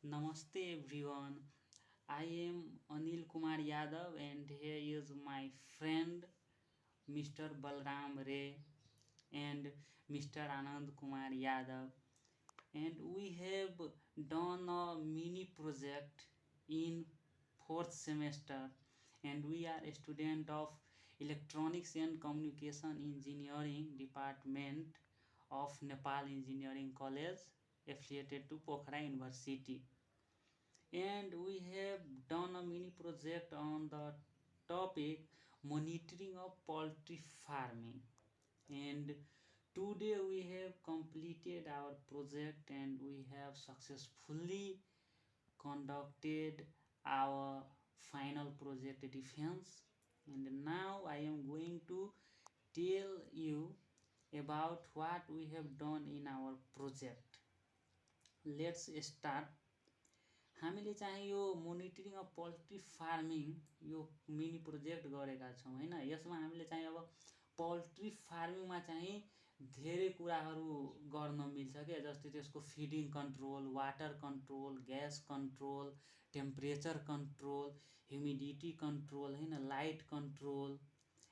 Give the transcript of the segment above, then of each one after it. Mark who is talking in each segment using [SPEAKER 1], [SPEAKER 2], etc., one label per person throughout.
[SPEAKER 1] Namaste everyone. I am Anil Kumar Yadav and here is my friend Mr. Balram Ray and Mr. Anand Kumar Yadav, and we have done a mini project in fourth semester, and we are a student of Electronics and Communication Engineering Department of Nepal Engineering College affiliated to Pokhara University, and we have done a mini project on the topic monitoring of poultry farming. And today we have completed our project and we have successfully conducted our final project defense. And now I am going to tell you about what we have done in our project. Let's start. हामीले चाहिँ यो monitoring of poultry farming यो mini project गरेका छौँ हैन। यसमा हामीले चाहिँ अब पोल्ट्री फार्मिङमा चाहिँ धेरै कुराहरू गर्न मिल्छ क्या, जस्तै त्यसको feeding control, water control, gas control, temperature control, humidity control हैन, लाइट कन्ट्रोल,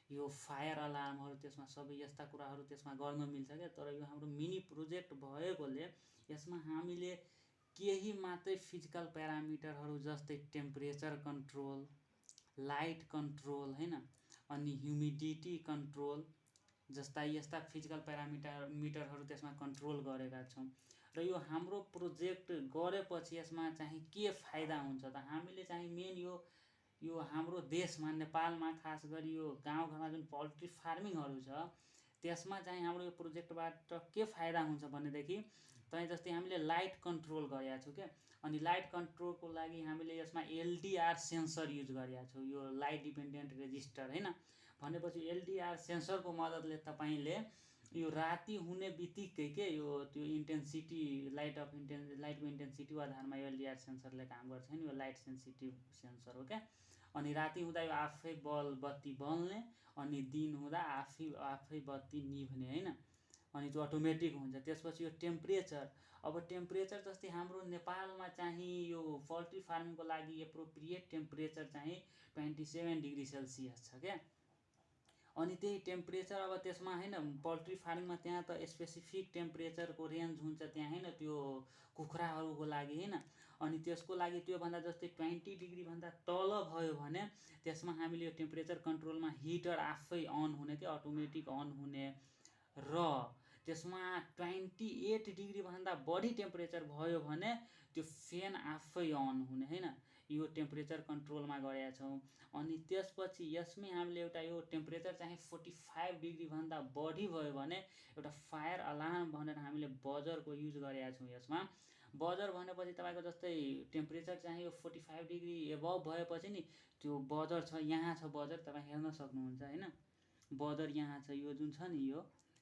[SPEAKER 1] यो फायर अलार्महरू, त्यसमा सबै यस्ता कुराहरू त्यसमा गर्न मिल्छ क्या। तर यो हाम्रो मिनी प्रोजेक्ट भएकोले यसमा हामीले केही मात्रै फिजिकल प्यारामिटरहरू जस्तै टेम्परेचर कन्ट्रोल, लाइट कन्ट्रोल हैन, अनि ह्युमिडिटी कन्ट्रोल जस्ता यस्ता फिजिकल मिटरहरू त्यसमा कन्ट्रोल गरेका छौँ। र यो हाम्रो प्रोजेक्ट गरेपछि यसमा चाहिँ के फाइदा हुन्छ त, हामीले चाहिँ मेन यो हाम्रो देशमा नेपालमा खास गरी यो गाउँघरमा जुन पोल्ट्री फार्मिङहरू छ त्यसमा चाहिँ हाम्रो यो प्रोजेक्टबाट के फाइदा हुन्छ भनेदेखि चाहिँ जस्तै हामीले लाइट कन्ट्रोल गरेका छौँ क्या। अनि लाइट कन्ट्रोलको लागि हामीले यसमा एलडिआर सेन्सर युज गरेका छौँ, यो लाइट डिपेन्डेन्ट रेजिस्टर हैन। भनेपछि एलडिआर सेन्सरको मद्दतले तपाईँले यो राति हुने बित्तिकै के यो त्यो इन्टेन्सिटी लाइटको इन्टेन्सिटीको आधारमा यो एलडिआर सेन्सरले काम गर्छ नि, यो लाइट सेन्सिटिभ सेन्सर हो क्या। अनि राति हुँदा यो आफै बत्ती बल्ने, अनि दिन हुँदा आफै बत्ती निभ्ने हैन। अनि त्यो अटोमेटिक हुन्छ। त्यसपछि यो टेम्परेचर, अब टेम्परेचर जस्तै हाम्रो नेपालमा चाहिँ यो पोल्ट्री फार्मिङको लागि एप्रोप्रिएट टेम्परेचर चाहिँ 27 डिग्री सेल्सियस छ क्या। अनि त्यही टेम्परेचर अब त्यसमा हैन पोल्ट्री फार्मिङमा त्यहाँ त स्पेसिफिक टेम्परेचरको रेन्ज हुन्छ त्यहाँ हैन, त्यो कुखुराहरूको लागि हैन। अनि त्यसको लागि त्योभन्दा जस्तै 20 डिग्रीभन्दा तल भयो भने त्यसमा हामीले यो टेम्परेचर कन्ट्रोलमा हिटर आफै अन हुने क्या, अटोमेटिक अन हुने। र त्यसमा 28 डिग्रीभन्दा बढी टेम्परेचर भयो भने त्यो फ्यान आफै अन हुने हैन। यो टेम्परेचर कन्ट्रोलमा गरेका छौँ। अनि त्यसपछि यसमै हामीले एउटा यो टेम्परेचर चाहिँ 45 डिग्रीभन्दा बढी भयो भने एउटा फायर अलार्म भनेर हामीले बजरको युज गरेका छौँ यसमा। बजर भनेपछि तपाईँको जस्तै टेम्परेचर चाहिँ यो 45 डिग्री एबभ भएपछि नि त्यो बजर छ, यहाँ छ बजर, तपाईँ हेर्न सक्नुहुन्छ हैन। बजर यहाँ छ, यो जुन छ नि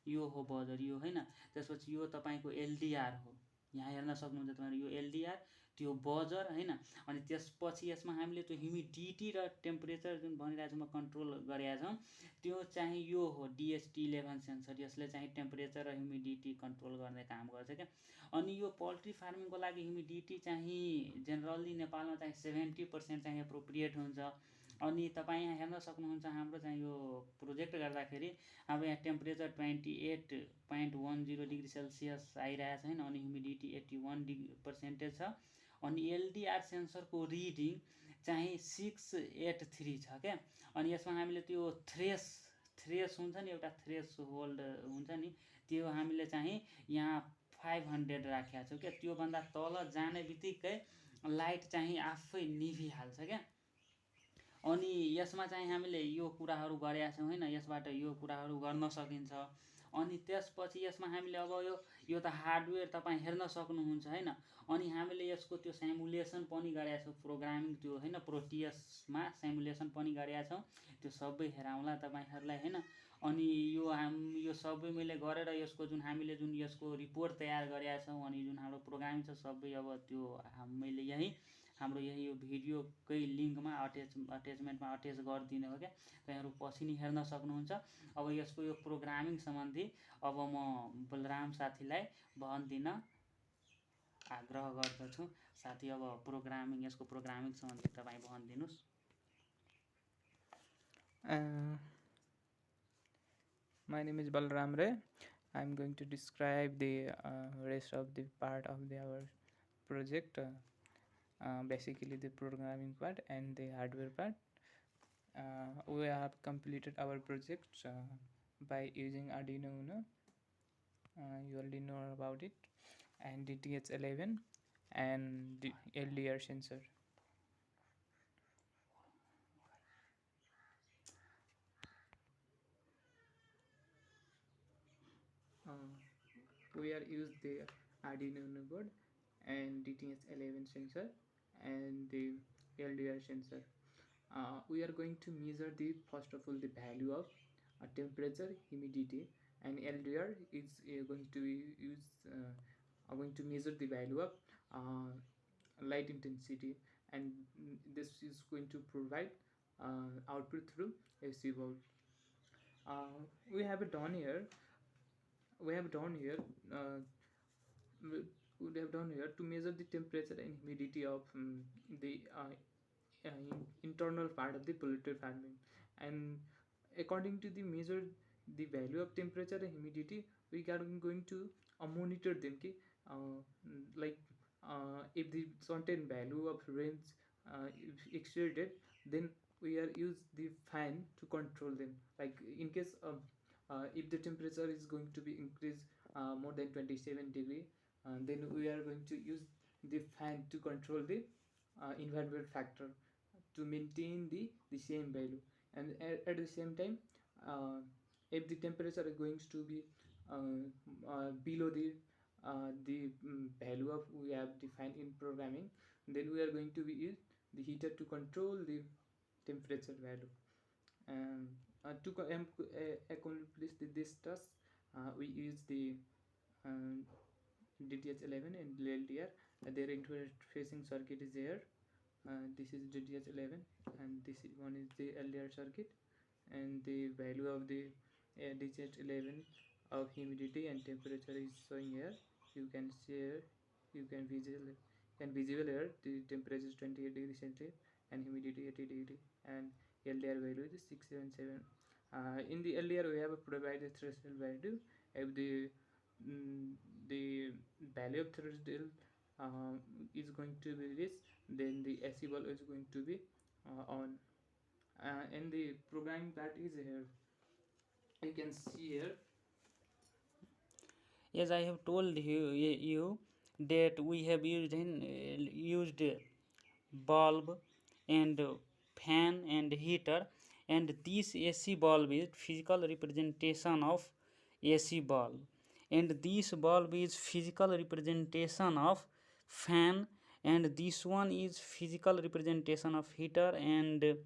[SPEAKER 1] यो हो बजर, यो हैन। त्यसपछि यो तपाईँको एलडिआर हो, यहाँ हेर्न सक्नुहुन्छ तपाईँहरू, यो एलडिआर, त्यो बजर हैन। अनि त्यसपछि यसमा हामीले त्यो ह्युमिडिटी र टेम्परेचर जुन भनिरहेको छु म कन्ट्रोल गरेका छौँ त्यो चाहिँ यो हो DHT11 सेन्सर, यसले चाहिँ टेम्परेचर र ह्युमिडिटी कन्ट्रोल गर्ने काम गर्छ क्या। अनि यो पोल्ट्री फार्मिङको लागि ह्युमिडिटी चाहिँ जेनरली नेपालमा चाहिँ 70% चाहिँ एप्रोप्रिएट हुन्छ। अनि तपाईँ यहाँ हेर्न सक्नुहुन्छ हाम्रो चाहिँ यो प्रोजेक्ट गर्दाखेरि अब यहाँ टेम्परेचर 28.10 डिग्री सेल्सियस आइरहेको छ हैन। अनि ह्युमिडिटी 81% छ। अनि एलडिआर सेन्सरको रिडिङ चाहिँ 683 छ क्या। अनि यसमा हामीले त्यो थ्रेस हुन्छ नि, एउटा थ्रेस होल्ड हुन्छ नि, त्यो हामीले चाहिँ यहाँ 500 राखेका छौँ क्या। त्योभन्दा तल जाने बित्तिकै लाइट चाहिँ आफै निभिहाल्छ क्या। अनि यसमा चाहिँ हामीले यो कुराहरू गरेका छौँ हैन, यसबाट यो कुराहरू गर्न सकिन्छ। अनि त्यसपछि यसमा हामीले अब यो त हार्डवेयर तपाईँ हेर्न सक्नुहुन्छ हैन। अनि हामीले यसको त्यो सिमुलेसन पनि गरेका छौँ, प्रोग्रामिङ त्यो हैन, प्रोटियसमा सिमुलेसन पनि गरेका छौँ, त्यो सबै हेराउँला तपाईँहरूलाई हैन। अनि यो सबै मैले गरेर यसको जुन हामीले जुन यसको रिपोर्ट तयार गरेका छौँ अनि जुन हाम्रो प्रोग्रामिङ छ सबै अब त्यो मैले हाम्रो यही यो भिडियोकै लिङ्कमा अट्याचमेन्टमा अट्याच गरिदिने हो क्या, तपाईँहरू पछि नि हेर्न सक्नुहुन्छ। अब यसको यो प्रोग्रामिङ सम्बन्धी अब म बलराम साथीलाई भन्दिनँ। आग्रह गर्दछु। साथै अब प्रोग्रामिङ, यसको प्रोग्रामिङ सम्बन्धी तपाईँ भनिदिनुहोस्।
[SPEAKER 2] My name is Balram Ray. I'm going to describe the rest of the part of our project, basically the programming part and the hardware part. We have completed our project by using Arduino Uno. You already know about it, and DTH11 and the LDR sensor. We are used the Arduino Uno board and DTH11 sensor and the LDR sensor. We are going to measure the first of all the value of temperature, humidity, and LDR is going to use going to measure the value of light intensity, and this is going to provide output through AC bulb. We have done here. We have done here. We have done here to measure the temperature and humidity of the internal part of the poultry farming, and according to the measure the value of temperature and humidity, we are going to monitor them ki, like if the certain value of range is exceeded, then we are use the fan to control them. Like in case of if the temperature is going to be increased more than 27 degree, then we are going to use the fan to control the environment factor to maintain the same value. And at the same time, if the temperature is going to be below the value of we have defined in programming, then we are going to be use the heater to control the temperature value. To accomplish this task, we use the DTH11 and LDR. Their interfacing circuit is there. This is DTH11 and this one is the LDR circuit, and the value of the DTH11 of humidity and temperature is showing here. You can see here, you can visible here the temperature is 28 degrees centigrade and humidity 80 degree, and LDR value is 677. In the LDR we have provided threshold value. If the value of threshold is going to be this, then the AC bulb is going to be on. And the programming part is here. You can see here.
[SPEAKER 1] As I have told you that we have used bulb and fan and heater, and this AC bulb is physical representation of AC bulb, and this bulb is physical representation of fan, and this one is physical representation of heater. And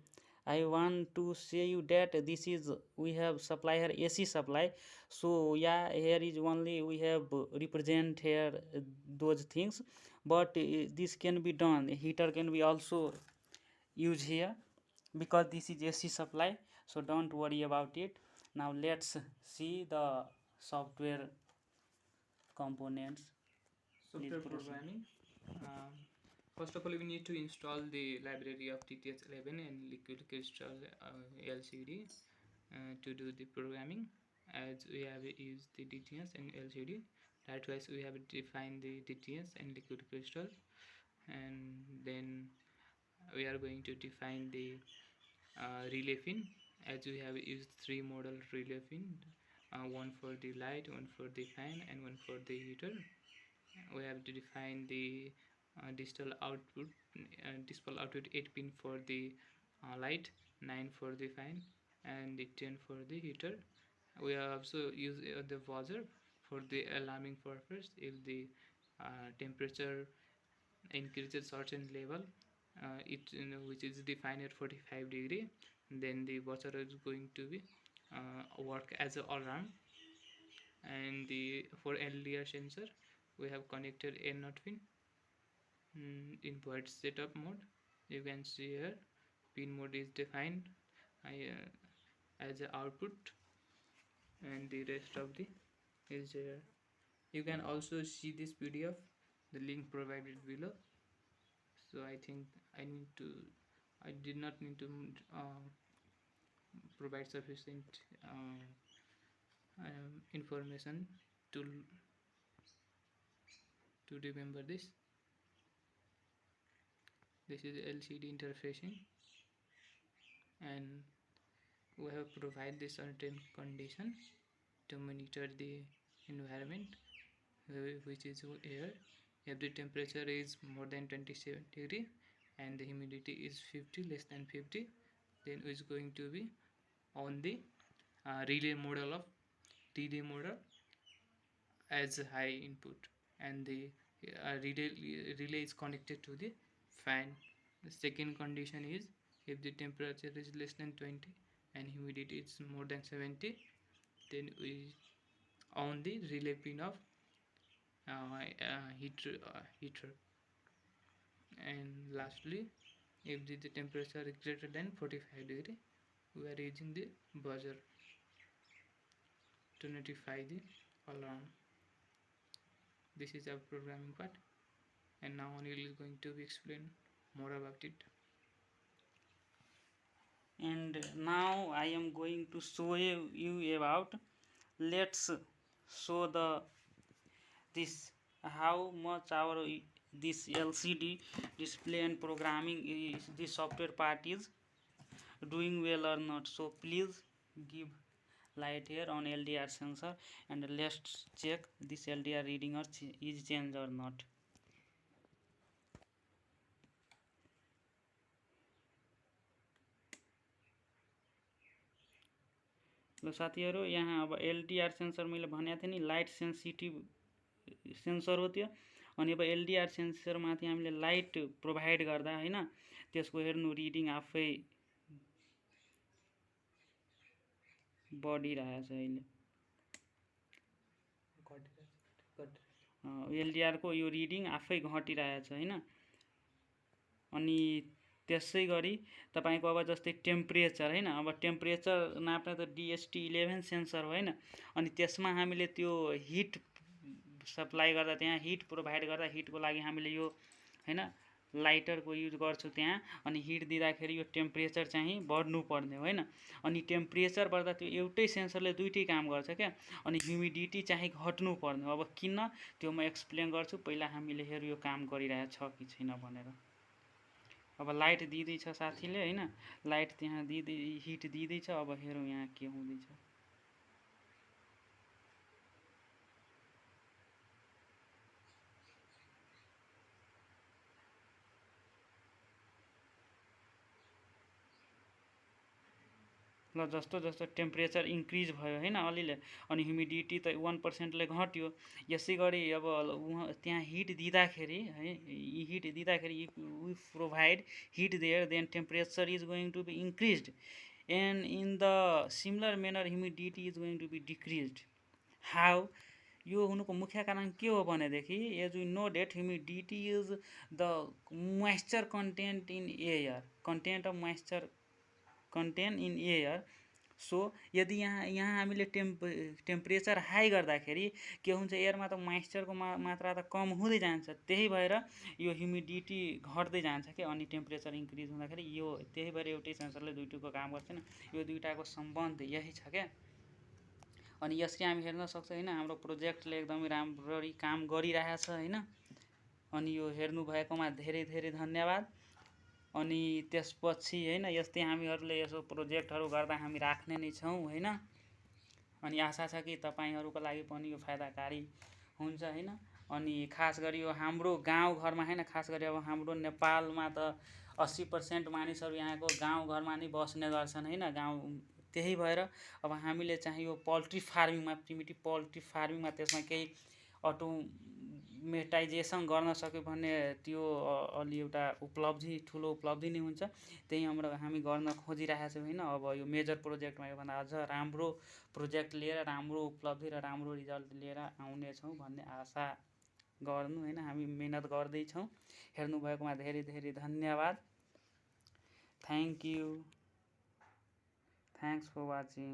[SPEAKER 1] I want to say you that this is we have supply here AC supply. So yeah, here is only we have represent here those things, but this can be done. Heater can be also used here because this is AC supply, so don't worry about it. Now let's see the software components.
[SPEAKER 2] Software programming. First of all, we need to install the library of DTH11 and Liquid Crystal LCD to do the programming, as we have used the DTS and LCD. Likewise, we have defined the DTS and Liquid Crystal, and then we are going to define the relay pin, as we have used three model relay pin, one for the light, one for the fan, and one for the heater. We have to define the digital output 8 pin for the light, 9 for the fan, and the 10 for the heater. We have also use the buzzer for the alarming purpose. If the temperature increases certain level, which is defined at 45 degree, then the buzzer is going to be work as an alarm. And the for LDR sensor, we have connected a NOT pin in void setup mode. You can see here pin mode is defined as a output, and the rest of the is here. You can also see this PDF. the link provided below. So I think I did not need to provide sufficient information to remember this. This is LCD interfacing, and we have provided the certain condition to monitor the environment, which is air. If the temperature is more than 27 degree and the humidity is 50 less than 50, then it's going to be on the relay model of TD model as high input, and the relay is connected to the fan. The second condition is if the temperature is less than 20 and humidity is more than 70, then we on the relay pin of heater. And lastly, if the temperature is greater than 45 degree, we are using the buzzer to notify the alarm. This is our programming part, and now Anil is going to explain more about it.
[SPEAKER 1] And now I am going to show you about, let's show this how much our this LCD display and programming is, this software part is doing well or not. So please give light here on LDR sensor and let's check this LDR reading is changed or not. ल साथीहरु, यहाँ अब LDR sensor मैले भनेको थिएँ नि light sensitive sensor हो त्यो। अनि अब LDR सेन्सर माथि हामीले लाइट प्रोभाइड गर्दा हैन त्यसको हेर्नु रिडिङ आफै बढिरहेछ अहिले। LDR को यो रिडिङ आफै घटिरहेछ हैन। अनि त्यसै गरी तपाईको अब जस्तै टेम्परेचर हैन, अब टेम्परेचर नाप्ने त DHT11 सेन्सर हो हैन। अनि त्यसमा हामीले त्यो हिट सप्लाई गर्दा त्यहाँ हिट प्रोभाइड गर्दा हिटको लागि हामीले यो हैन लाइटरको युज गर्छौं त्यहाँ। अनि हिट दिँदाखेरि यो टेम्परेचर चाहिँ बढ्नु पर्ने हो हैन। अनि टेम्परेचर बढ्दा त्यो एउटै सेन्सरले दुईटै काम गर्छ क्या। अनि ह्युमिडिटी चाहिँ घट्नु पर्ने हो। अब किन त्यो म एक्सप्लेन गर्छु। पहिला हामीले हेरौँ यो काम गरिरहेछ कि छैन भनेर। अब लाइट दिँदै छ साथीले हैन, लाइट त्यहाँ दिँदै हिट दिँदै छ। अब हेरौँ यहाँ के हुँदैछ। ल जस्तो जस्तो टेम्परेचर इन्क्रिज भयो हैन अलिअलि, अनि ह्युमिडिटी त 1% ले घट्यो। यसै गरी अब त्यहाँ हिट दिँदाखेरि है, हिट दिँदाखेरि we provide heat there, then temperature is going to be increased, and in the similar manner humidity is going to be decreased. How? यो हुनुको मुख्य कारण के हो भनेदेखि, as we know that humidity is the moisture content in air, content of moisture content in air. So यदि यहाँ हामीले टेम्परेचर हाई गर्दाखेरि के हुन्छ, एयरमा त मोइस्चरको मात्रा त कम हुँदै जान्छ। त्यही भएर यो ह्युमिडिटी घट्दै जान्छ के। अनि टेम्परेचर इन्क्रिज हुँदाखेरि यो त्यही भएर एउटै सेन्सरले दुईटैको काम गर्दैन। यो दुईटाको सम्बन्ध यही छ क्या। अनि यसले हामी हेर्न सक्छौँ हैन, हाम्रो प्रोजेक्टले एकदमै राम्ररी काम गरिरहेछ हैन। अनि यो हेर्नु भएकोमा धेरै धेरै धन्यवाद। अनि त्यसपछि हैन यस्तै हामीहरूले यसो प्रोजेक्टहरू गर्दा हामी राख्ने नै छौँ हैन। अनि आशा छ कि तपाईहरुको लागि पनि यो फाइदाकारी हुन्छ हैन। अनि खास गरी यो हाम्रो गाउँघरमा हैन, खास गरी अब हाम्रो नेपालमा त 80% मानिसहरू यहाँको गाउँघरमा नै बस्ने गर्छन् हैन। गाउँ त्यही भएर अब हामीले चाहिँ यो पोल्ट्री फार्मिङमा, प्रिमिटिभ पोल्ट्री फार्मिङमा त्यसमा केही अटोमेटाइजेसन गर्न सक्यो भने त्यो अलि एउटा उपलब्धि, ठुलो उपलब्धि नै हुन्छ। त्यही हामी गर्न खोजिरहेका छौँ हैन। अब यो मेजर प्रोजेक्टमा योभन्दा अझ राम्रो प्रोजेक्ट लिएर राम्रो उपलब्धि र राम्रो रिजल्ट लिएर आउने छौँ भन्ने आशा गर्नु हैन। हामी मेहनत गर्दै छौँ। हेर्नु भएकोमा धेरै धेरै धन्यवाद। Thank you. Thanks for watching.